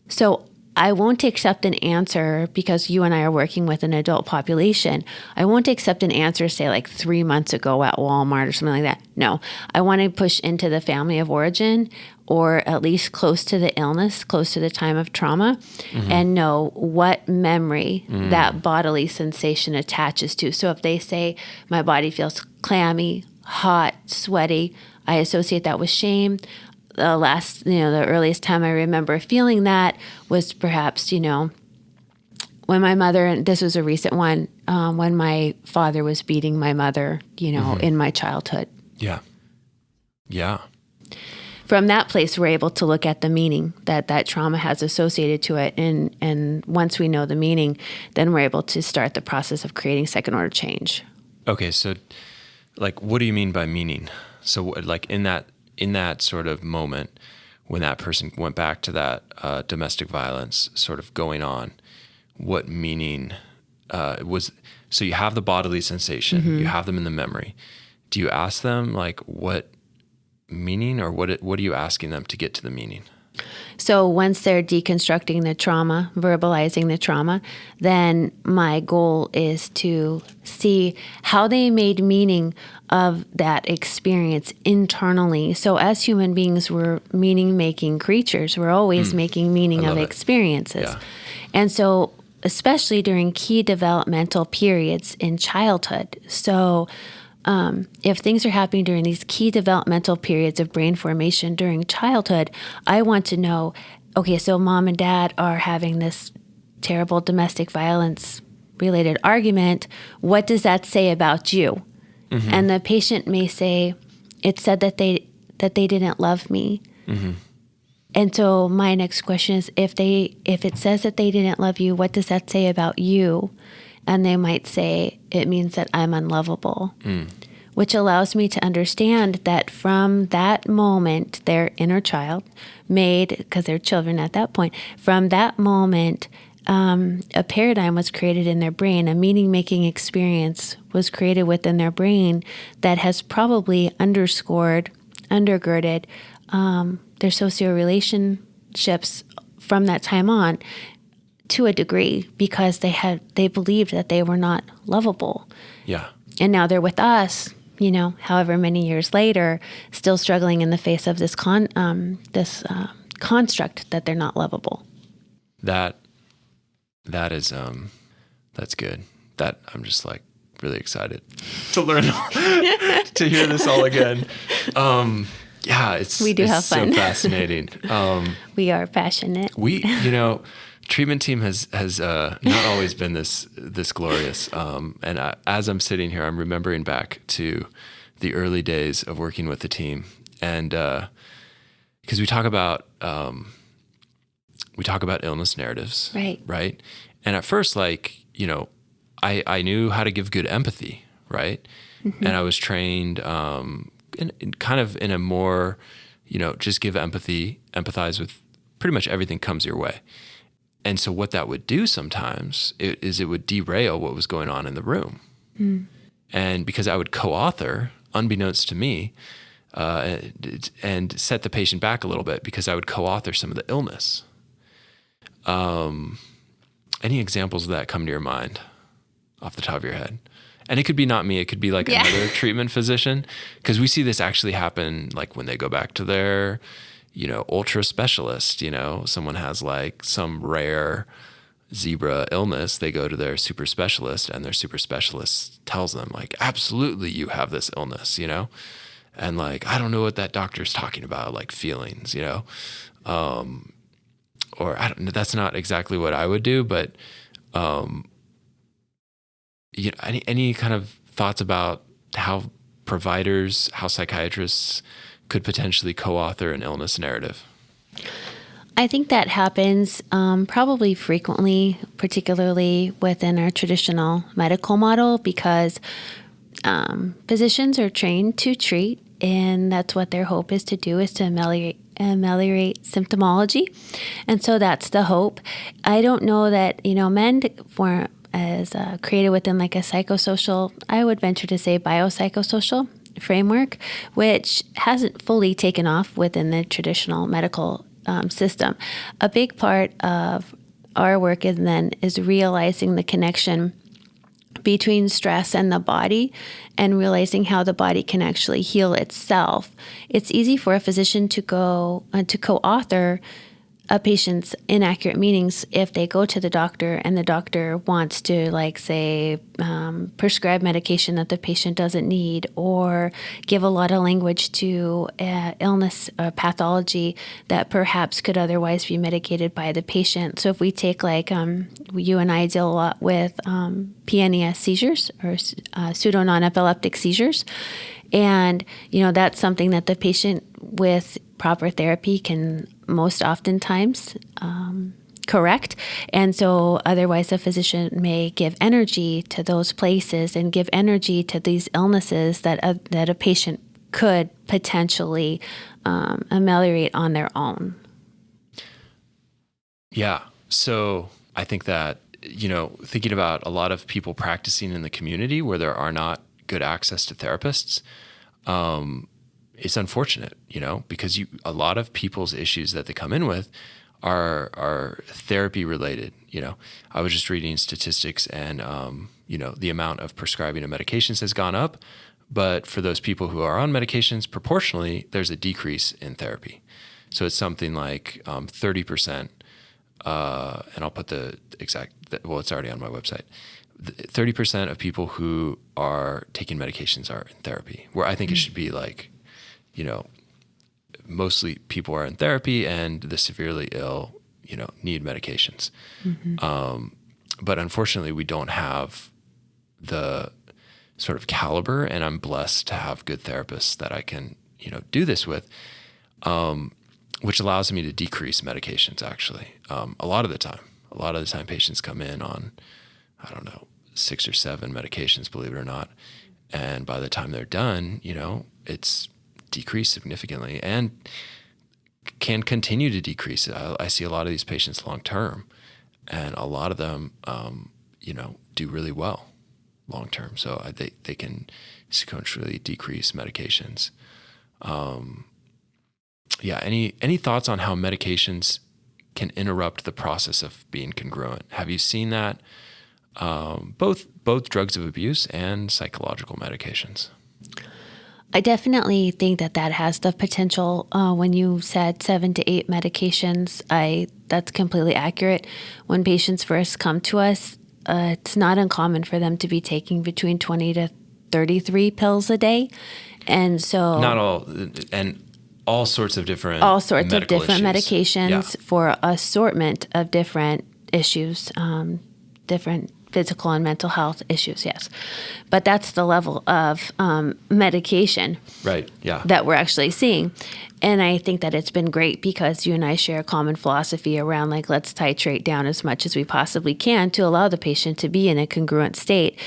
So I won't accept an answer, because you and I are working with an adult population. I won't accept an answer, say like 3 months ago at Walmart or something like that. No, I want to push into the family of origin, or at least close to the illness, close to the time of trauma, and know what memory that bodily sensation attaches to. So if they say, my body feels clammy, hot, sweaty, I associate that with shame. The earliest time I remember feeling that was perhaps, when my mother, and this was a recent one, when my father was beating my mother, in my childhood. Yeah. From that place, we're able to look at the meaning that trauma has associated to it. And once we know the meaning, then we're able to start the process of creating second order change. Okay. So like, what do you mean by meaning? So like in that sort of moment when that person went back to that domestic violence sort of going on, what meaning was? So you have the bodily sensation, you have them in the memory. Do you ask them like what meaning, or what are you asking them to get to the meaning? So once they're deconstructing the trauma, verbalizing the trauma, then my goal is to see how they made meaning of that experience internally. So as human beings, we're meaning-making creatures. We're always making meaning of experiences. Yeah. And so especially during key developmental periods in childhood. So if things are happening during these key developmental periods of brain formation during childhood, I want to know, okay, so mom and dad are having this terrible domestic violence related argument. What does that say about you? And the patient may say, it said that they didn't love me. And so my next question is, if it says that they didn't love you, what does that say about you? And they might say, it means that I'm unlovable, which allows me to understand that from that moment, their inner child made, because they're children at that point, from that moment, a paradigm was created in their brain, a meaning-making experience was created within their brain that has probably undergirded their socio-relationships from that time on to a degree, because they believed that they were not lovable. Yeah. And now they're with us, however many years later, still struggling in the face of this construct that they're not lovable. That is that's good. That I'm just like really excited to learn to hear this all again. Yeah, it's have fun. So fascinating. We are passionate. Treatment team has not always been this glorious. And as I'm sitting here, I'm remembering back to the early days of working with the team, and because we talk about illness narratives, right? And at first, I knew how to give good empathy, right? Mm-hmm. And I was trained in kind of in a more, just give empathy, empathize with pretty much everything comes your way. And so what that would do sometimes is it would derail what was going on in the room. Mm. And because I would co-author, unbeknownst to me, and set the patient back a little bit, because I would co-author some of the illness. Any examples of that come to your mind off the top of your head? And it could be not me, it could be like another treatment physician, because we see this actually happen like when they go back to their, ultra specialist, someone has like some rare zebra illness, they go to their super specialist, and their super specialist tells them like, absolutely, you have this illness, and like, I don't know what that doctor's talking about, like feelings, or I don't know, that's not exactly what I would do, but, any kind of thoughts about how psychiatrists could potentially co-author an illness narrative? I think that happens probably frequently, particularly within our traditional medical model, because physicians are trained to treat, and that's what their hope is to do, is to ameliorate symptomology. And so that's the hope. I don't know that, MEND as created within like a psychosocial, I would venture to say biopsychosocial framework, which hasn't fully taken off within the traditional medical system. A big part of our work is realizing the connection between stress and the body, and realizing how the body can actually heal itself. It's easy for a physician to go to co-author a patient's inaccurate meanings if they go to the doctor and the doctor wants to, like, say, prescribe medication that the patient doesn't need, or give a lot of language to illness or pathology that perhaps could otherwise be mitigated by the patient. So if we take, like, you and I deal a lot with PNES seizures, or pseudo non-epileptic seizures. And, that's something that the patient with proper therapy can most oftentimes correct. And so otherwise a physician may give energy to those places and give energy to these illnesses that a patient could potentially ameliorate on their own. Yeah. So I think that, thinking about a lot of people practicing in the community where there are not good access to therapists, it's unfortunate, because a lot of people's issues that they come in with are therapy related. I was just reading statistics, and the amount of prescribing of medications has gone up, but for those people who are on medications, proportionally, there's a decrease in therapy. So it's something like 30%, and I'll put the exact, it's already on my website. 30% of people who are taking medications are in therapy, where I think it should be like, mostly people are in therapy, and the severely ill, need medications. Mm-hmm. But unfortunately, we don't have the sort of caliber, and I'm blessed to have good therapists that I can, do this with. which allows me to decrease medications actually. A lot of the time patients come in on, I don't know, 6 or 7 medications, believe it or not. And by the time they're done, it's decreased significantly and can continue to decrease. I see a lot of these patients long term, and a lot of them, do really well long term. So they can sequentially decrease medications. Any thoughts on how medications can interrupt the process of being congruent? Have you seen that? Both drugs of abuse and psychological medications. I definitely think that has the potential. When you said 7 to 8 medications, that's completely accurate. When patients first come to us, it's not uncommon for them to be taking between 20 to 33 pills a day. And so not all, and all sorts of different medications for assortment of different issues, different physical and mental health issues, yes. But that's the level of medication that we're actually seeing. And I think that it's been great because you and I share a common philosophy around let's titrate down as much as we possibly can to allow the patient to be in a congruent state.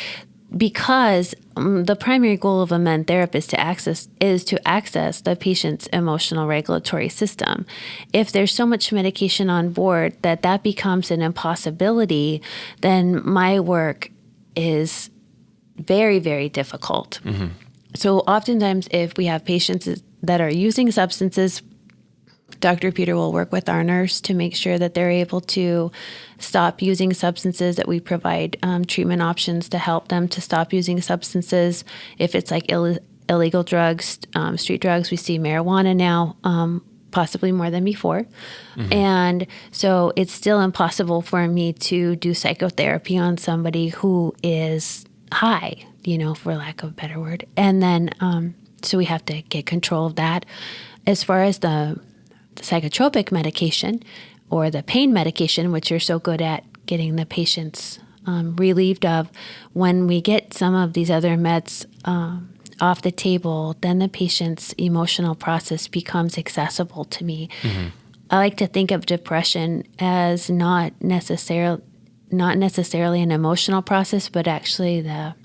Because the primary goal of a men therapist is to access the patient's emotional regulatory system. If there's so much medication on board that becomes an impossibility, then my work is very, very difficult. Mm-hmm. So oftentimes if we have patients that are using substances, Dr. Puder will work with our nurse to make sure that they're able to stop using substances, that we provide treatment options to help them to stop using substances. If it's illegal drugs, street drugs, we see marijuana now, possibly more than before. Mm-hmm. And so it's still impossible for me to do psychotherapy on somebody who is high, for lack of a better word. And then, so we have to get control of that. As far as the psychotropic medication or the pain medication, which you're so good at getting the patients relieved of, when we get some of these other meds off the table, then the patient's emotional process becomes accessible to me. Mm-hmm. I like to think of depression as not necessarily an emotional process, but actually the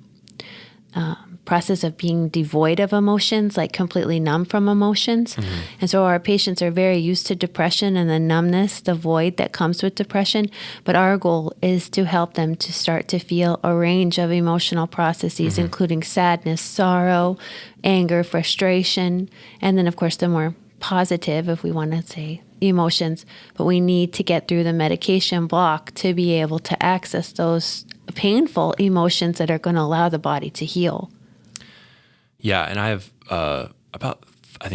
process of being devoid of emotions, completely numb from emotions. Mm-hmm. And so our patients are very used to depression and the numbness, the void that comes with depression. But our goal is to help them to start to feel a range of emotional processes, mm-hmm. including sadness, sorrow, anger, frustration, and then, of course, the more positive, if we want to say, emotions. But we need to get through the medication block to be able to access those painful emotions that are going to allow the body to heal. Yeah, and I have about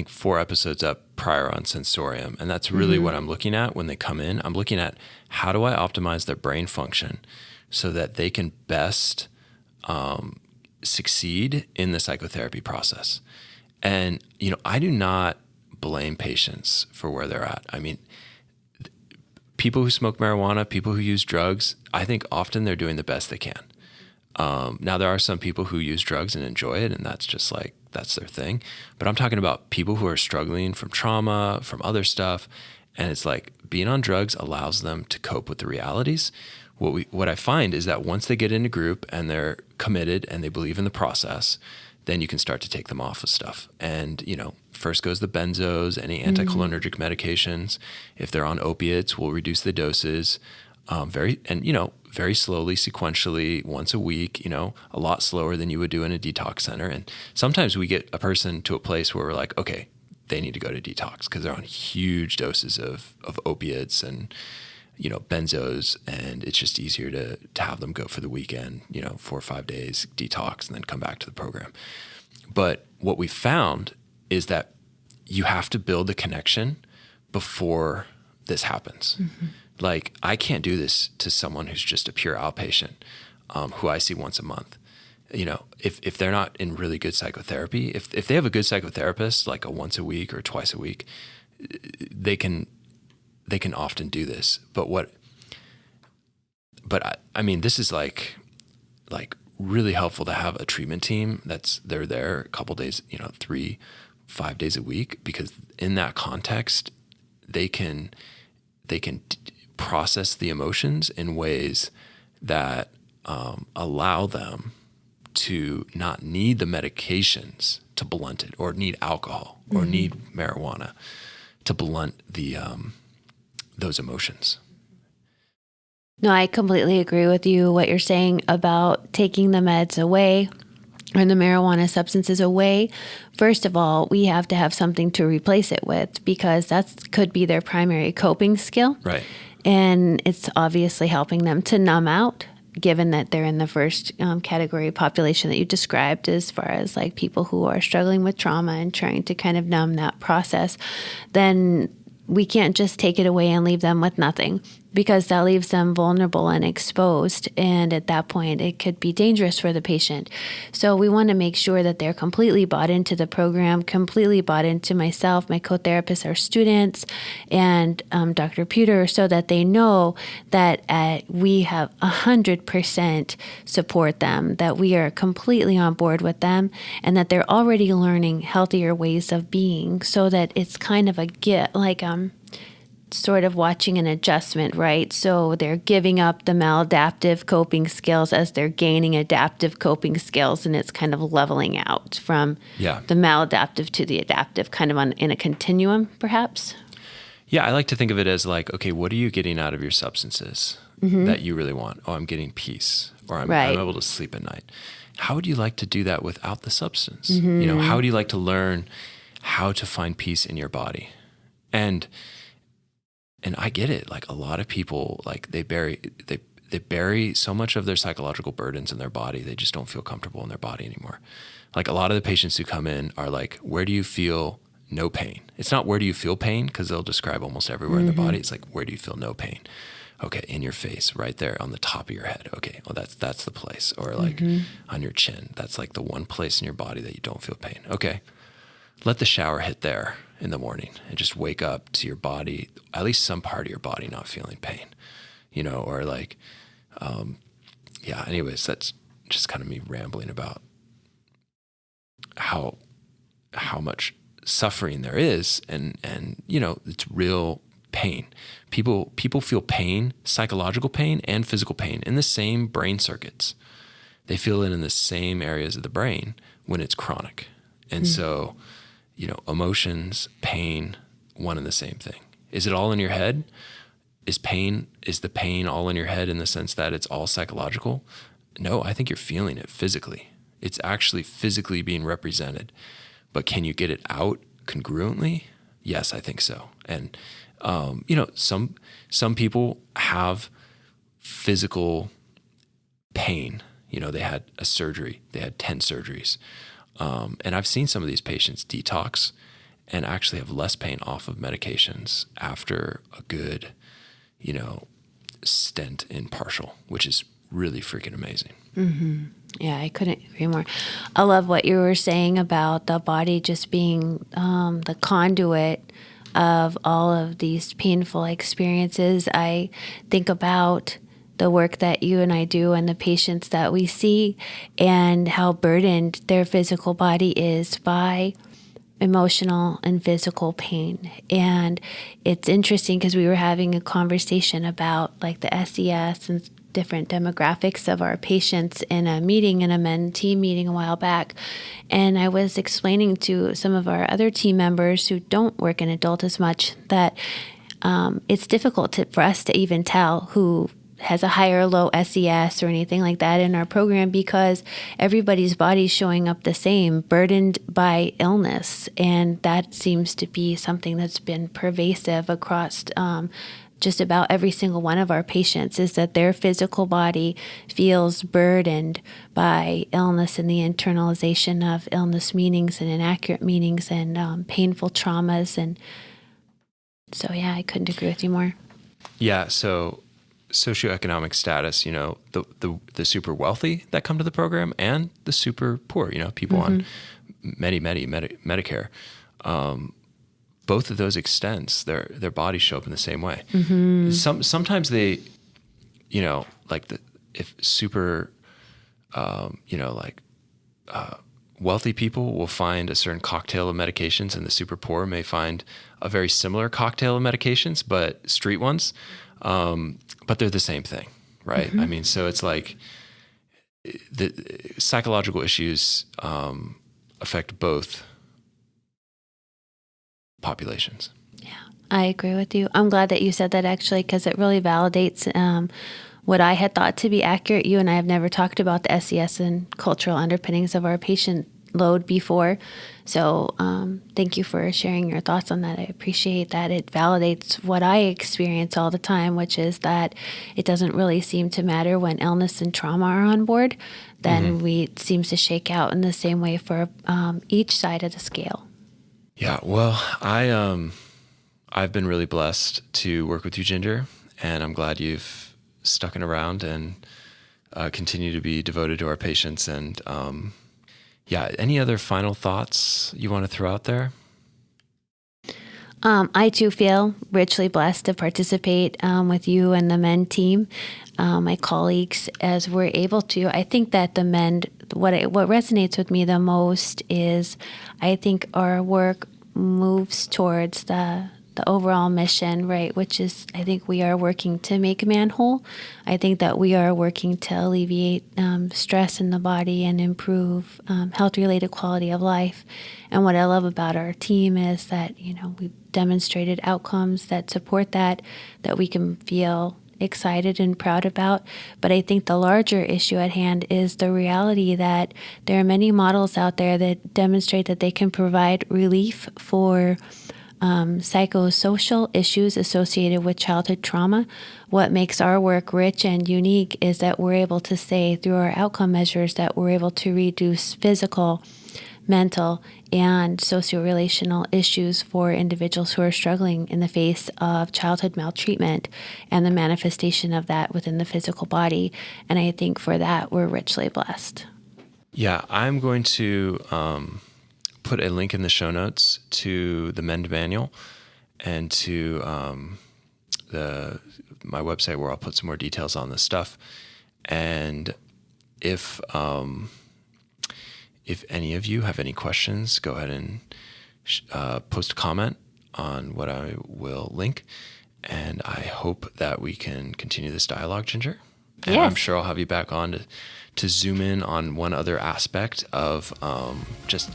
4 episodes up prior on sensorium, and that's really mm-hmm. what I'm looking at when they come in. I'm looking at how do I optimize their brain function so that they can best succeed in the psychotherapy process. And, I do not blame patients for where they're at. I mean, people who smoke marijuana, people who use drugs, I think often they're doing the best they can. Now, there are some people who use drugs and enjoy it, and that's just that's their thing. But I'm talking about people who are struggling from trauma, from other stuff. And it's being on drugs allows them to cope with the realities. What I find is that once they get in a group and they're committed and they believe in the process, then you can start to take them off of stuff. And, first goes the benzos, any anticholinergic medications. If they're on opiates, we'll reduce the doses very slowly, sequentially, once a week, a lot slower than you would do in a detox center. And sometimes we get a person to a place where we're like, okay, they need to go to detox because they're on huge doses of opiates and, benzos. And it's just easier to have them go for the weekend, 4 or 5 days detox and then come back to the program. But what we found is that you have to build a connection before this happens. Mm-hmm. I can't do this to someone who's just a pure outpatient, who I see once a month. If they're not in really good psychotherapy, if they have a good psychotherapist, like a once a week or twice a week, they can often do this. But I mean, this is like really helpful to have a treatment team they're there a couple days, 3-5 days a week, because in that context, they can process the emotions in ways that allow them to not need the medications to blunt it, or need alcohol, or need marijuana to blunt those emotions. No, I completely agree with you, what you're saying about taking the meds away or the marijuana substances away. First of all, we have to have something to replace it with, because that could be their primary coping skill. Right. And it's obviously helping them to numb out, given that they're in the first category of population that you described, as far as like people who are struggling with trauma and trying to kind of numb that process. Then we can't just take it away and leave them with nothing, because that leaves them vulnerable and exposed. And at that point, it could be dangerous for the patient. So we want to make sure that they're completely bought into the program, completely bought into myself, my co-therapists, our students, and Dr. Puder, so that they know that we have 100% support them, that we are completely on board with them, and that they're already learning healthier ways of being, so that it's kind of a get, like sort of watching an adjustment, right? So they're giving up the maladaptive coping skills as they're gaining adaptive coping skills, and it's kind of leveling out from the maladaptive to the adaptive, kind of in a continuum, perhaps. Yeah, I like to think of it as like, okay, what are you getting out of your substances that you really want? Oh, I'm getting peace, or I'm able to sleep at night. How would you like to do that without the substance? You know, how would you like to learn how to find peace in your body? And I get it. Like, a lot of people, like, they bury so much of their psychological burdens in their body. They just don't feel comfortable in their body anymore. Like, a lot of the patients who come in are like, where do you feel no pain? It's not where do you feel pain, because they'll describe almost everywhere in their body. It's like, where do you feel no pain? Okay, in your face, right there on the top of your head. Okay, well, that's the place. Or like on your chin. That's like the one place in your body that you don't feel pain. Okay, let the shower hit there in the morning and just wake up to your body, at least some part of your body not feeling pain, you know, or like, anyways, that's just kind of me rambling about how much suffering there is. And, you know, it's real pain. People feel pain, psychological pain and physical pain, in the same brain circuits. They feel it in the same areas of the brain when it's chronic. And so, you know, emotions, pain, one and the same thing. Is it all in your head? Is the pain all in your head in the sense that it's all psychological? No, I think you're feeling it physically. It's actually physically being represented. But can you get it out congruently? Yes, I think so. And, you know, some people have physical pain. You know, they had a surgery, they had 10 surgeries. And I've seen some of these patients detox and actually have less pain off of medications after a good, you know, stent in partial, which is really freaking amazing. Yeah, I couldn't agree more. I love what you were saying about the body just being the conduit of all of these painful experiences. I think about the work that you and I do and the patients that we see, and how burdened their physical body is by emotional and physical pain. And it's interesting because we were having a conversation about like the SES and different demographics of our patients in a meeting, in a mentee meeting a while back. And I was explaining to some of our other team members who don't work in adult as much that it's difficult for us to even tell who has a high or low SES or anything like that in our program, because everybody's body's showing up the same, burdened by illness. And that seems to be something that's been pervasive across just about every single one of our patients, is that their physical body feels burdened by illness and the internalization of illness meanings and inaccurate meanings and painful traumas. And so, yeah, I couldn't agree with you more. Yeah. So socioeconomic status, you know, the super wealthy that come to the program and the super poor, you know, people on Medicare, both of those extents, their bodies show up in the same way. Sometimes they, you know, like if super, you know, like wealthy people will find a certain cocktail of medications, and the super poor may find a very similar cocktail of medications, but street ones. But they're the same thing, right? Mm-hmm. I mean, so it's like the psychological issues affect both populations. Yeah, I agree with you. I'm glad that you said that, actually, because it really validates what I had thought to be accurate. You and I have never talked about the SES and cultural underpinnings of our patient load before. So thank you for sharing your thoughts on that. I appreciate that. It validates what I experience all the time, which is that it doesn't really seem to matter when illness and trauma are on board. Then it seems to shake out in the same way for each side of the scale. Yeah, well, I've been really blessed to work with you, Ginger, and I'm glad you've stuck around and continue to be devoted to our patients. And any other final thoughts you want to throw out there? I too feel richly blessed to participate with you and the MEND team, my colleagues, as we're able to. I think that the MEND, what resonates with me the most is I think our work moves towards the overall mission, right? Which is, I think we are working to make man whole. I think that we are working to alleviate stress in the body and improve health-related quality of life. And what I love about our team is that, we've demonstrated outcomes that support that we can feel excited and proud about. But I think the larger issue at hand is the reality that there are many models out there that demonstrate that they can provide relief for psychosocial issues associated with childhood trauma. What makes our work rich and unique is that we're able to say through our outcome measures that we're able to reduce physical, mental, and socio-relational issues for individuals who are struggling in the face of childhood maltreatment and the manifestation of that within the physical body. And I think for that, we're richly blessed. Yeah, I'm going to put a link in the show notes to the MEND manual and to my website, where I'll put some more details on this stuff. And if any of you have any questions, go ahead and post a comment on what I will link. And I hope that we can continue this dialogue, Ginger. And yes. I'm sure I'll have you back on to zoom in on one other aspect of just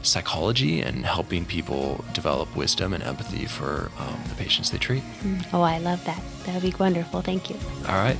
psychology and helping people develop wisdom and empathy for the patients they treat. Oh, I love that. That would be wonderful. Thank you. All right.